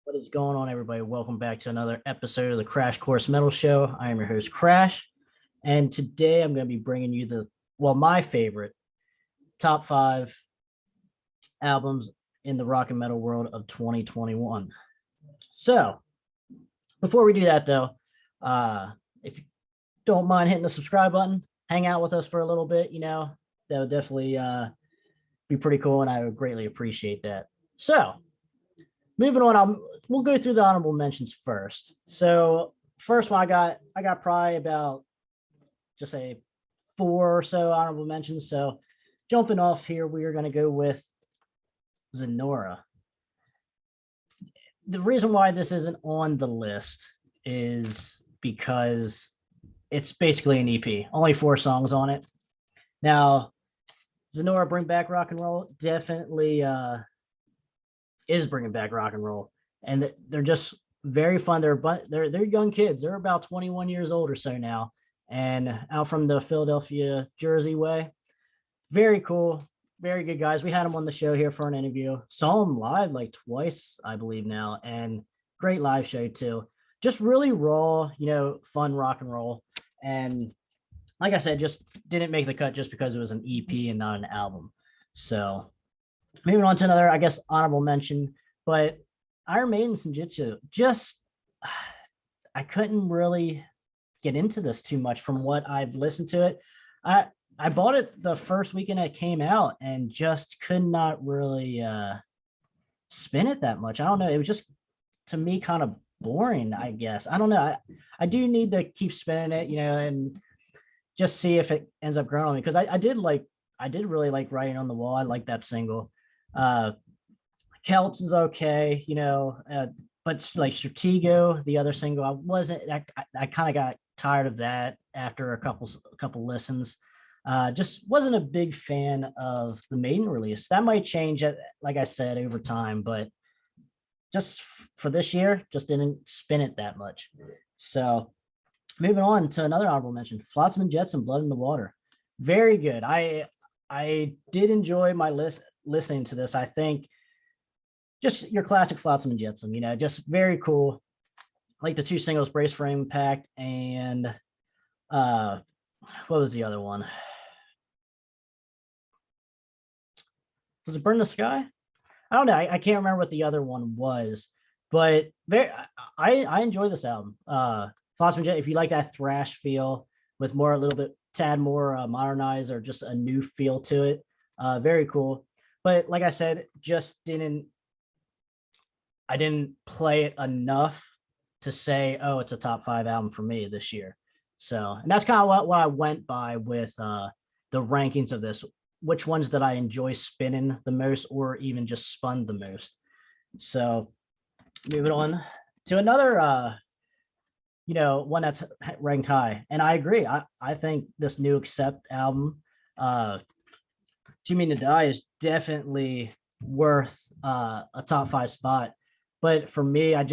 What is going on, everybody? Welcome back to another episode of the Crash Course Metal Show. I am your host, Krash, and today I'm going to be bringing you my favorite top 5 albums in the rock and metal world of 2021. So, before we do that, though, if you don't mind hitting the subscribe button, hang out with us for a little bit, that would definitely be pretty cool, and I would greatly appreciate that. So, moving on, we'll go through the honorable mentions first. So first one, I got probably about just say 4 or so honorable mentions. So jumping off here, we are going to go with Zenora. The reason why this isn't on the list is because it's basically an EP, only 4 songs on it. Now, Zenora Bring Back Rock and Roll definitely is bringing back rock and roll, and they're just very fun. They're young kids. They're about 21 years old or so now, and out from the Philadelphia, Jersey way. Very cool, very good guys. We had them on the show here for an interview. Saw them live like twice, I believe now, and great live show too. Just really raw, fun rock and roll. And like I said, just didn't make the cut just because it was an EP and not an album. So moving on to another, I guess, honorable mention, but Iron Maiden Senjutsu, I couldn't really get into this too much from what I've listened to it. I bought it the first weekend it came out and just could not really spin it that much. I don't know. It was just, to me, kind of boring, I guess. I don't know. I do need to keep spinning it, and just see if it ends up growing on me, because I did really like Writing on the Wall. I like that single. Celts is okay, but like Stratego, the other single, I kind of got tired of that after a couple listens. Just wasn't a big fan of the Maiden release. That might change, like I said, over time, but just for this year, just didn't spin it that much. So moving on to another honorable mention, Flotsam and Jetsam, Blood in the Water. Very good. I did enjoy my listening to this. I think just your classic Flotsam and Jetsam, just very cool. Like the 2 singles, Brace for Impact, and what was the other one? Was it Burn the Sky? I don't know. I can't remember what the other one was, but I enjoy this album. Flotsam and Jetsam, if you like that thrash feel with a little bit tad more modernized, or just a new feel to it, very cool. But like I said, I didn't play it enough to say, oh, it's a top 5 album for me this year. So, and that's kind of what I went by with the rankings of this. Which ones did I enjoy spinning the most, or even just spun the most? So moving on to another one that's ranked high. And I agree. I think this new Accept album, Too Mean to Die, is definitely worth a top 5 spot. But for me, I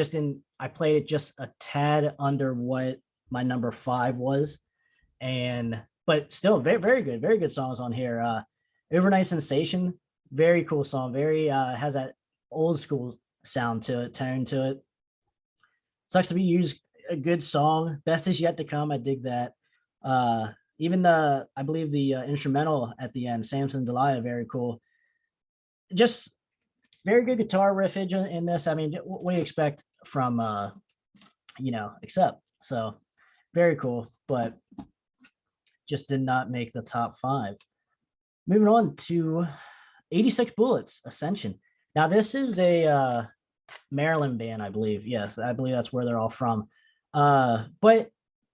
played it just a tad under what my number 5 was. But still very good songs on here. Overnight Sensation, very cool song. Very has that old school sound to it, tone to it. Sucks to Be Used, a good song. Best Is Yet to Come, I dig that. Even I believe the instrumental at the end, Samson Delilah, very cool. Just very good guitar riffage in this. I mean, what do you expect from Accept? So very cool, but just did not make the top 5. Moving on to 86 Bullets Ascension. Now this is a Maryland band, I believe. Yes, I believe that's where they're all from. But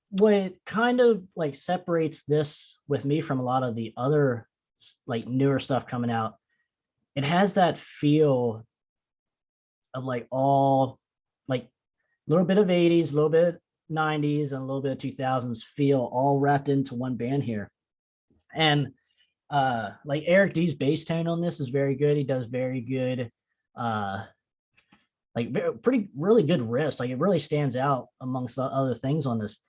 what kind of like separates this with me from a lot of the other like newer stuff coming out, it has that feel of like all like a little bit of 80s, a little bit 90s, and a little bit of 2000s feel all wrapped into one band here. And like Eric D's bass tone on this is very good. He does very good really good riffs. Like it really stands out amongst the other things on this.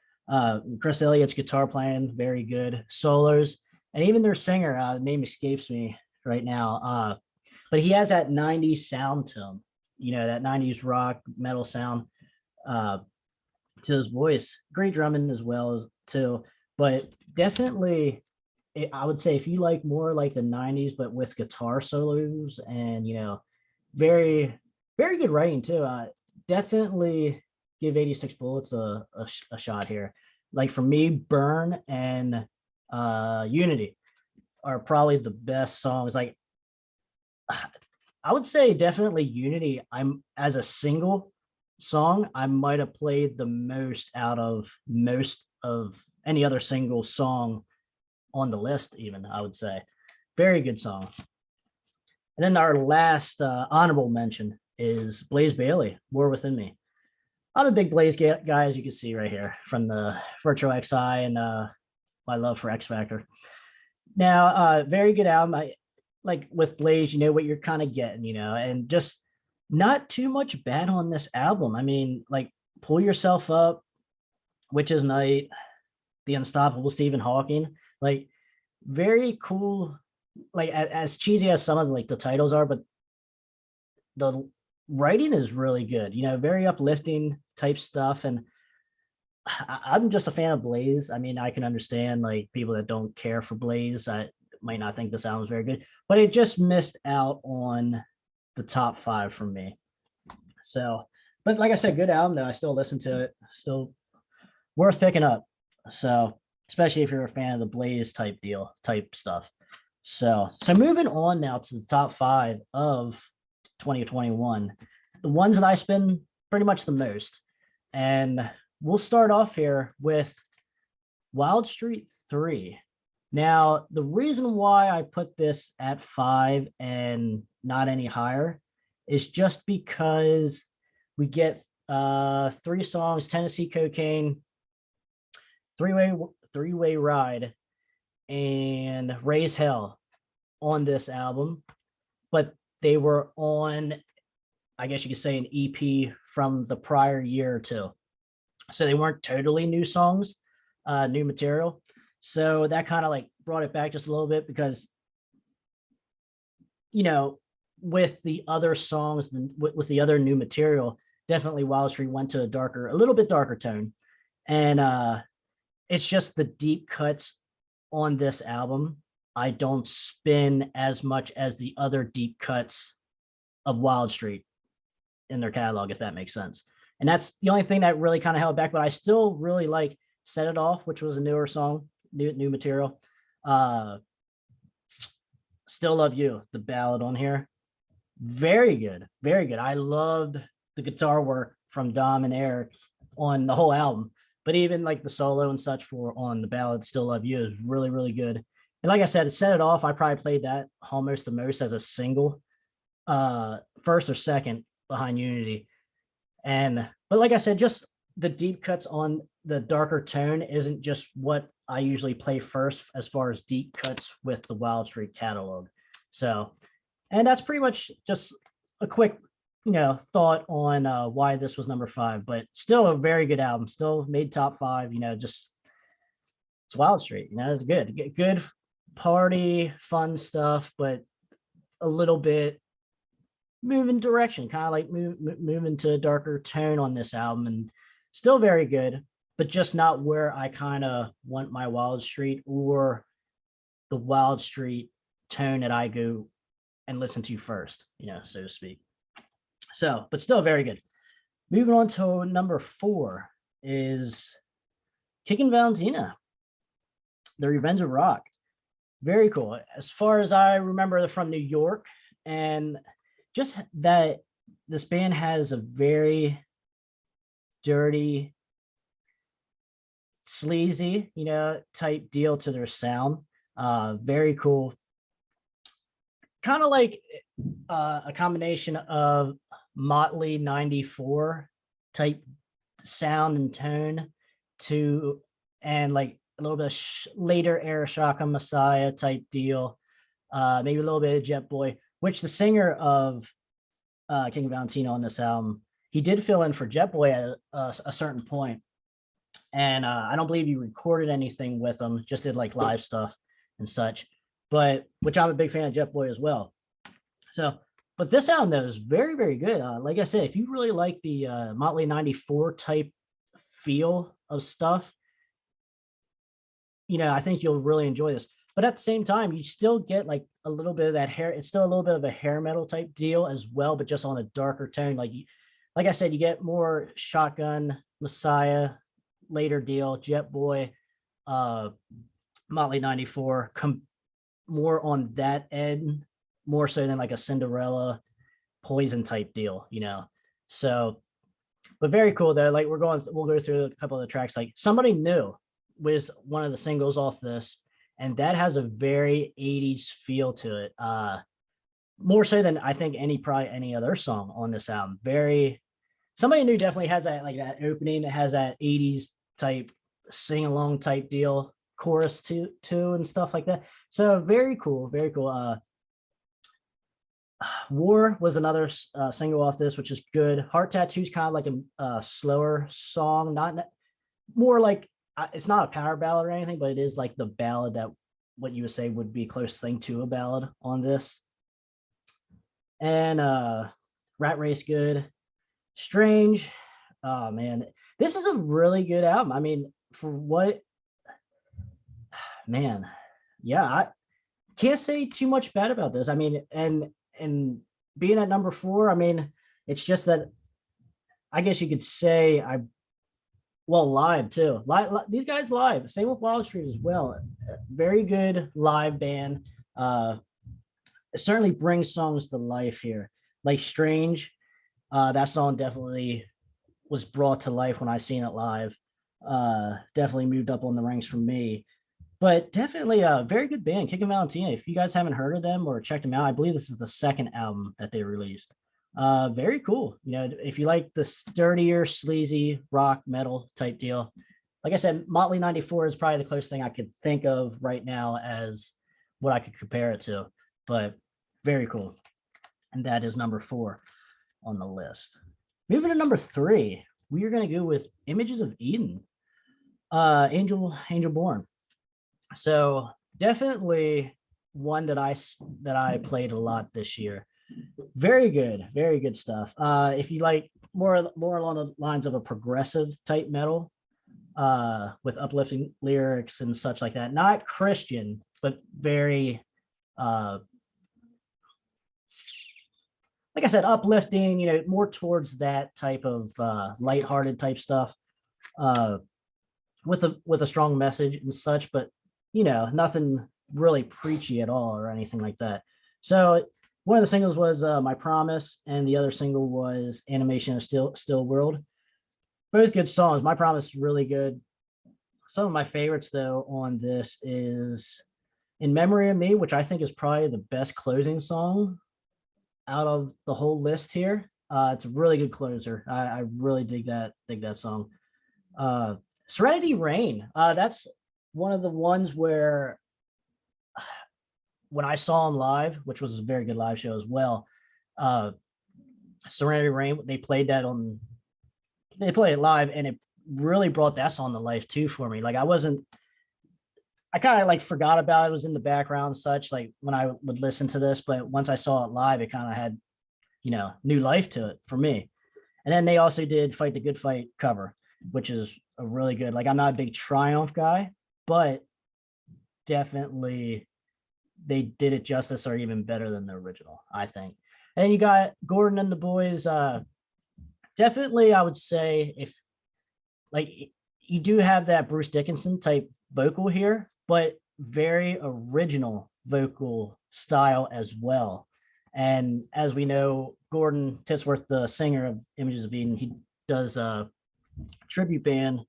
Chris Elliott's guitar playing, very good solos, and even their singer, name escapes me right now, but he has that 90s sound to him, that 90s rock metal sound to his voice. Great drumming as well too, but definitely I would say if you like more like the 90s but with guitar solos and very very good writing too, definitely give 86 Bullets a shot here. Like for me, Burn and Unity are probably the best songs. Like I would say definitely Unity. I'm as a single song, I might have played the most out of most of any other single song on the list, even I would say. Very good song. And then our last honorable mention is Blaze Bayley, War Within Me. I'm a big Blaze guy, as you can see right here from the Virtual XI and my love for X Factor. Now, very good album. I like with Blaze, you know what you're kind of getting, and just not too much bad on this album. I mean, like Pull Yourself Up, Witch's Night, The Unstoppable Stephen Hawking, like very cool. Like as cheesy as some of like the titles are, but the writing is really good. Very uplifting type stuff, and I'm just a fan of Blaze. I mean, I can understand like people that don't care for Blaze. I might not think the sound was very good, but it just missed out on the top 5 for me. So, but like I said, good album though. I still listen to it. Still worth picking up. So, especially if you're a fan of the Blaze type stuff. So moving on now to the top 5 of 2021, the ones that I spend pretty much the most. And we'll start off here with Wild Street 3. Now, the reason why I put this at 5 and not any higher is just because we get 3 songs: Tennessee Cocaine, Three-Way Ride, and Raise Hell on this album, but they were on, I guess you could say, an EP from the prior year or two. So they weren't totally new songs, new material. So that kind of like brought it back just a little bit because, with the other songs, with the other new material, definitely Wild Street went to a little bit darker tone. And it's just the deep cuts on this album I don't spin as much as the other deep cuts of Wild Street in their catalog, if that makes sense. And that's the only thing that really kind of held back, but I still really like Set It Off, which was a newer song, new material. Still Love You, the ballad on here. Very good, very good. I loved the guitar work from Dom and Eric on the whole album, but even like the solo and such on the ballad Still Love You is really, really good. And like I said, Set It Off, I probably played that almost the most as a single, first or second behind Unity. But like I said, just the deep cuts on the darker tone isn't just what I usually play first as far as deep cuts with the Wild Street catalog. So, and that's pretty much just a quick, thought on why this was number 5, but still a very good album, still made top 5, just it's Wild Street, it's good party, fun stuff, but a little bit moving direction, kind of like moving to a darker tone on this album, and still very good, but just not where I kind of want my Wild Street or the Wild Street tone that I go and listen to first, so to speak. So, but still very good. Moving on to number 4 is Kickin' Valentina, The Revenge of Rock. Very cool. As far as I remember, they're from New York, and just that this band has a very dirty, sleazy, type deal to their sound. Very cool. Kind of like a combination of Motley 94 type sound and tone and like a little bit of later era Shaka Messiah type deal, maybe a little bit of Jet Boy, which the singer of King Valentino on this album, he did fill in for Jet Boy at a certain point. And I don't believe he recorded anything with him, just did like live stuff and such, but which I'm a big fan of Jet Boy as well. So but this album though is very, very good. Like I said, if you really like the Motley 94 type feel of stuff, I think you'll really enjoy this. But at the same time, you still get like a little bit of that hair. It's still a little bit of a hair metal type deal as well, but just on a darker tone. Like I said, you get more Shotgun, Messiah, later deal, Jet Boy, Motley 94, more on that end, more so than like a Cinderella, Poison type deal, So, but very cool though. Like we'll go through a couple of the tracks. Like Somebody New was one of the singles off this, and that has a very 80s feel to it. More so than I think probably any other song on this album. Somebody New definitely has that, like that opening. It has that 80s type sing along type deal, chorus too, and stuff like that. So very cool, very cool. War was another single off this, which is good. Heart Tattoo's kind of like a slower song, not more like, it's not a power ballad or anything, but it is like the ballad that what you would say would be close thing to a ballad on this. And Rat Race, good. Strange, oh man, this is a really good album. I mean, for what, man, yeah, I can't say too much bad about this. I mean, and being at number 4, I mean, it's just that I guess you could say live too. These guys live. Same with Wild Street as well. Very good live band. It certainly brings songs to life here. Like Strange, that song definitely was brought to life when I seen it live. Definitely moved up on the ranks for me. But definitely a very good band, Kick and Valentina. If you guys haven't heard of them or checked them out, I believe this is the second album that they released. Very cool. If you like the sturdier, sleazy rock metal type deal, like I said, Motley 94 is probably the closest thing I could think of right now as what I could compare it to. But very cool. And that is number 4 on the list. Moving to number 3, we are going to go with Images of Eden, Angel Born. So definitely one that I played a lot this year. Very good stuff. If you like more along the lines of a progressive type metal, with uplifting lyrics and such like that, not Christian, but very, like I said, uplifting, more towards that type of lighthearted type stuff, with a strong message and such, but nothing really preachy at all or anything like that. So one of the singles was My Promise, and the other single was Animation of Still World. Both good songs. My Promise is really good. Some of my favorites though on this is In Memory of Me, which I think is probably the best closing song out of the whole list here. It's a really good closer. I really dig that song. Serenity Rain. That's one of the ones where when I saw him live, which was a very good live show as well, Serenity Rain, they played it live, and it really brought that song to life too for me. Like I kind of like forgot about it. It was in the background and such, like when I would listen to this, but once I saw it live, it kind of had, new life to it for me. And then they also did Fight the Good Fight cover, which is a really good, like I'm not a big Triumph guy, but definitely they did it justice, or even better than the original, I think. And then you got Gordon and the Boys. Definitely, I would say, if like you do have that Bruce Dickinson type vocal here, but very original vocal style as well. And as we know, Gordon Titsworth, the singer of Images of Eden, he does a tribute band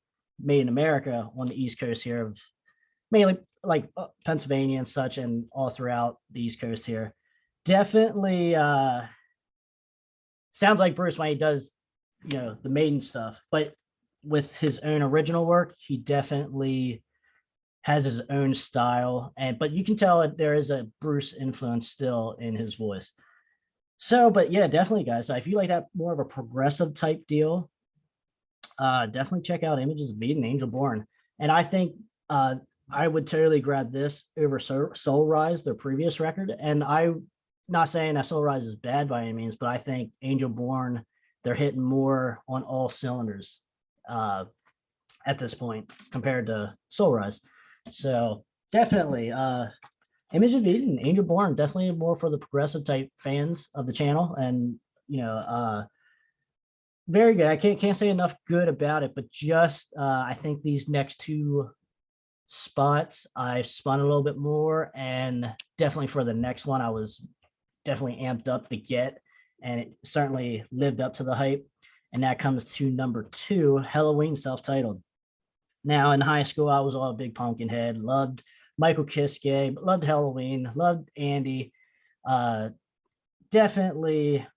Made in America on the East Coast here, of mainly like Pennsylvania and such, and all throughout the East Coast here. Definitely sounds like Bruce when he does, the Maiden stuff, but with his own original work, he definitely has his own style, but you can tell that there is a Bruce influence still in his voice. So, but yeah, definitely, guys. If you like that more of a progressive type deal, definitely check out Images of Eden, Angel Born. And I think I would totally grab this over Soul Rise, their previous record. And I not saying that Soul Rise is bad by any means, but I think Angel Born, they're hitting more on all cylinders at this point compared to Soul Rise. So definitely Image of Eden, Angel Born, definitely more for the progressive type fans of the channel. And very good. I can't say enough good about it, but just I think these next two spots I spun a little bit more, and definitely for the next one I was definitely amped up to get, and it certainly lived up to the hype. And that comes to number 2, Halloween, self-titled. Now in high school I was all a big Pumpkinhead, loved Michael Kiske, loved Halloween, loved Andy. Definitely,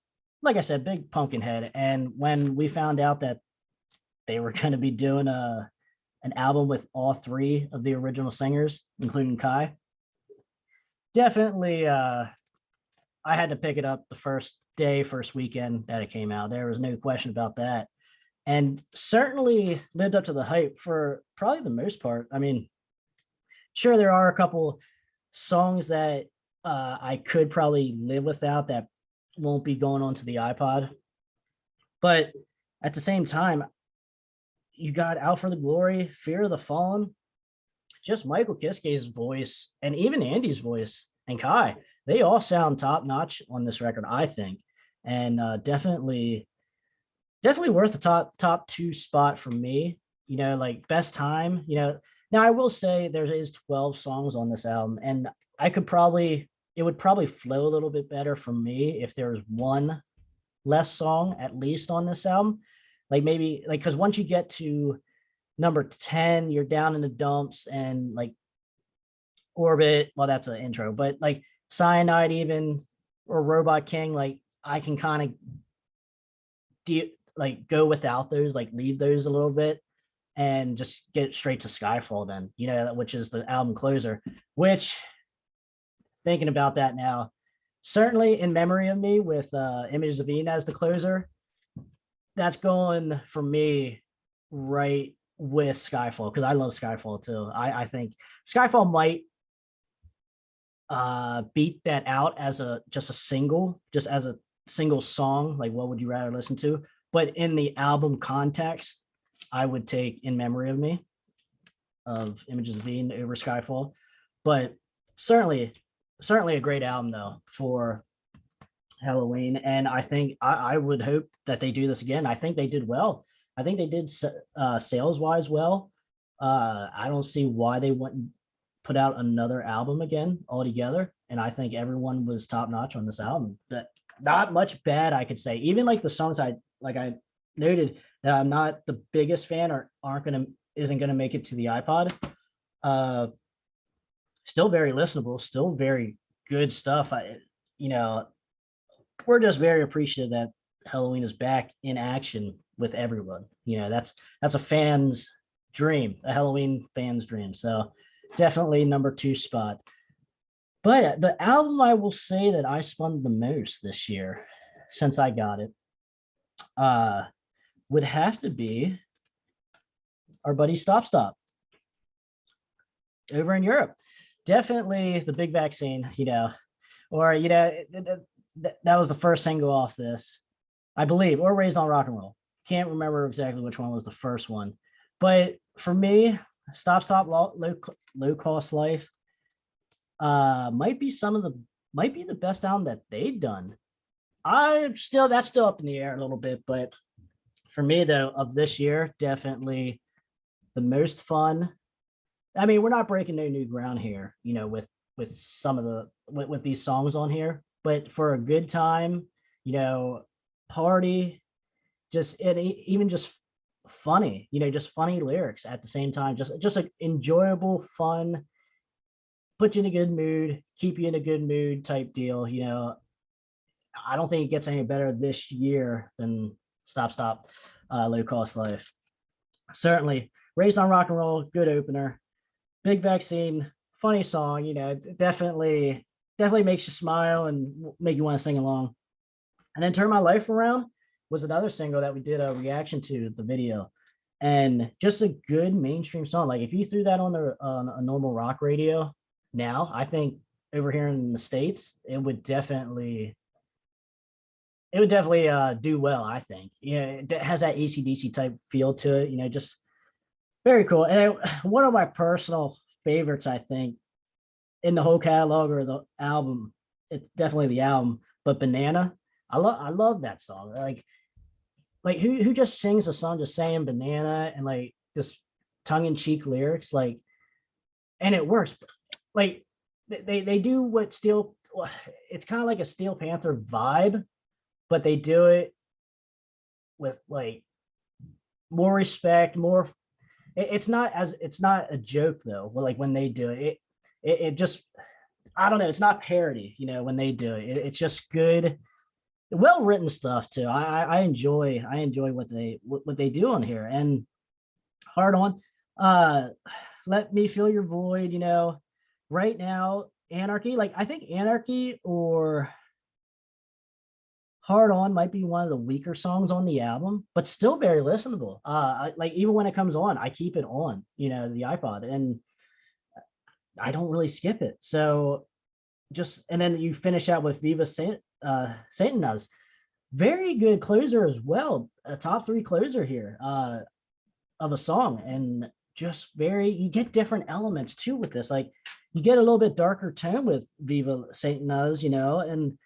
like I said, big Pumpkinhead. And when we found out that they were going to be doing an album with all 3 of the original singers, including Kai, definitely I had to pick it up the first day, first weekend that it came out. There was no question about that. And certainly lived up to the hype for probably the most part. I mean, sure, there are a couple songs that I could probably live without that won't be going onto the iPod. But at the same time, you got Out for the Glory, Fear of the Fallen, just Michael Kiske's voice, and even Andy's voice and Kai, they all sound top notch on this record, I think. And definitely worth the top 2 spot for me. Like best time, now I will say there is 12 songs on this album, and it would probably flow a little bit better for me if there was one less song at least on this album. Like maybe like, because once you get to number 10, you're down in the dumps, and like Orbit, well, that's an intro, but like Cyanide even, or Robot King, like I can kind of go without those, like leave those a little bit and just get straight to Skyfall then, which is the album closer, which, thinking about that now, certainly In Memory of Me with Images of Eden as the closer, that's going for me right with Skyfall, because I love Skyfall too. I think Skyfall might beat that out as just as a single song, like What Would You Rather Listen To? But in the album context, I would take In Memory of Me of Images of Eden over Skyfall. But certainly a great album though for Halloween. And I think I would hope that they do this again. I think they did well. I think they did sales wise well. I don't see why they wouldn't put out another album again altogether. And I think everyone was top notch on this album. That not much bad, I could say. Even like the songs I noted that I'm not the biggest fan or isn't gonna make it to the iPod. Still very listenable, still very good stuff. We're just very appreciative that Halloween is back in action with everyone. That's a fan's dream, a Halloween fan's dream. So definitely number 2 spot. But the album I will say that I spun the most this year since I got it would have to be our buddy Stop Stop over in Europe. Definitely the Big Vaccine, that was the first single off this, I believe, or Raised on Rock and Roll. Can't remember exactly which one was the first one. But for me, Stop Stop Low Cost Life might be the best album that they've done. That's still up in the air a little bit, but for me though, of this year, definitely the most fun. I mean, we're not breaking no new ground here, with some of with these songs on here, but for a good time, party, even just funny, just funny lyrics at the same time, just like enjoyable, fun, put you in a good mood, keep you in a good mood type deal. I don't think it gets any better this year than Stop Stop Low Cost Life. Certainly Raised on Rock and Roll, good opener. Big Vaccine, funny song, definitely makes you smile and make you want to sing along. And then Turn My Life Around was another single that we did a reaction to the video, and just a good mainstream song. Like if you threw that on a normal rock radio now, I think over here in the States, it would definitely do well, I think. It has that AC/DC type feel to it, just very cool. And one of my personal favorites, I think, in the whole catalog or the album, it's definitely the album, but Banana. I love that song. Like who just sings a song just saying banana and like just tongue-in-cheek lyrics, like, and it works. Like they do what Steel, it's kind of like a Steel Panther vibe, but they do it with like more respect, more. It's not a joke though. Like when they do it just, I don't know. It's not parody, when they do it. It's just good, well written stuff too. I enjoy what they do on here. And Hard On, Let Me Fill Your Void. Right now, Anarchy. Like I think Anarchy or Hard On might be one of the weaker songs on the album, but still very listenable. Like even when it comes on, I keep it on, the iPod, and I don't really skip it. So and then you finish out with Viva Satanás. Very good closer as well. A top 3 closer here of a song, and just you get different elements too with this. Like you get a little bit darker tone with Viva Satanás, and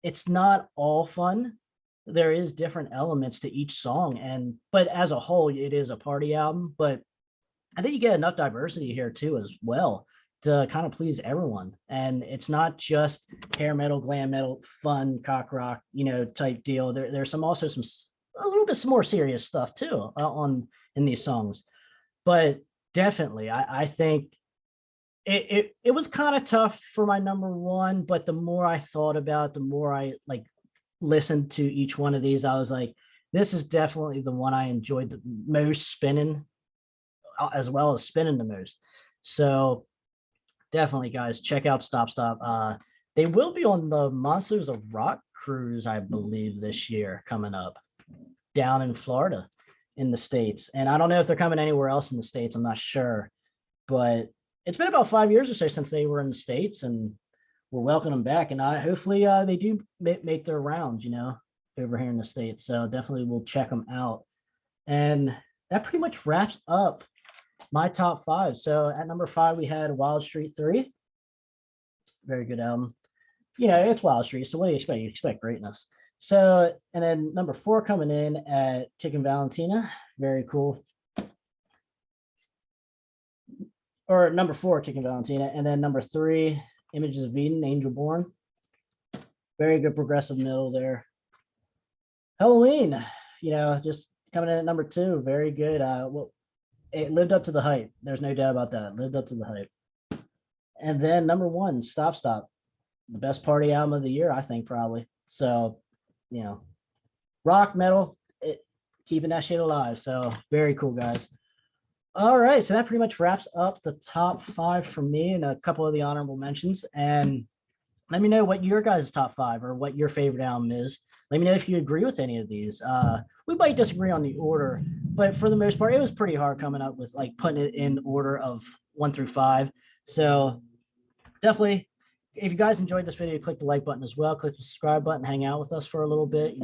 it's not all fun. There is different elements to each song, but as a whole, it is a party album. But I think you get enough diversity here too, as well, to kind of please everyone. And it's not just hair metal, glam metal, fun cock rock, type deal. There's also a little bit more serious stuff too in these songs. But definitely, I think it was kind of tough for my number one, but the more I thought about it, the more I like listened to each one of these, I was like, this is definitely the one I enjoyed the most spinning, as well as spinning the most. So definitely, guys, check out Stop Stop. They will be on the Monsters of Rock cruise, I believe, this year coming up down in Florida in the States. And I don't know if they're coming anywhere else in the States. I'm not sure, but it's been about 5 years or so since they were in the States, and we're welcoming them back. And hopefully they do make their rounds, over here in the States. So definitely we'll check them out. And that pretty much wraps up my top 5. So at number 5, we had Wild Street 3. Very good album. It's Wild Street. So what do you expect? You expect greatness. So, and then number 4 coming in at Kickin' Valentina. Very cool. Or number 4, Kickin' Valentina. And then number 3, Images of Eden, Angel Born. Very good progressive middle there. Halloween, just coming in at number 2. Very good. It lived up to the hype. There's no doubt about that. It lived up to the hype. And then number 1, Stop Stop. The best party album of the year, I think, probably. So, rock, metal, keeping that shit alive. So very cool, guys. All right, so that pretty much wraps up the top 5 for me and a couple of the honorable mentions. And let me know what your guys' top 5 or what your favorite album is. Let me know if you agree with any of these. We might disagree on the order, but for the most part, it was pretty hard coming up with like putting it in order of 1 through 5. So definitely, if you guys enjoyed this video, click the like button as well. Click the subscribe button, hang out with us for a little bit.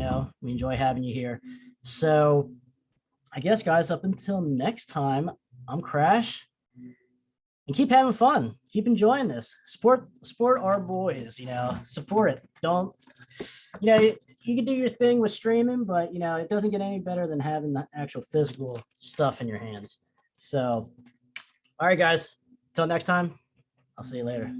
We enjoy having you here. So I guess, guys, up until next time, I'm Krash, and keep having fun. Keep enjoying this. Support our boys, support it. Don't, you can do your thing with streaming, but, it doesn't get any better than having the actual physical stuff in your hands. So, all right, guys, until next time, I'll see you later.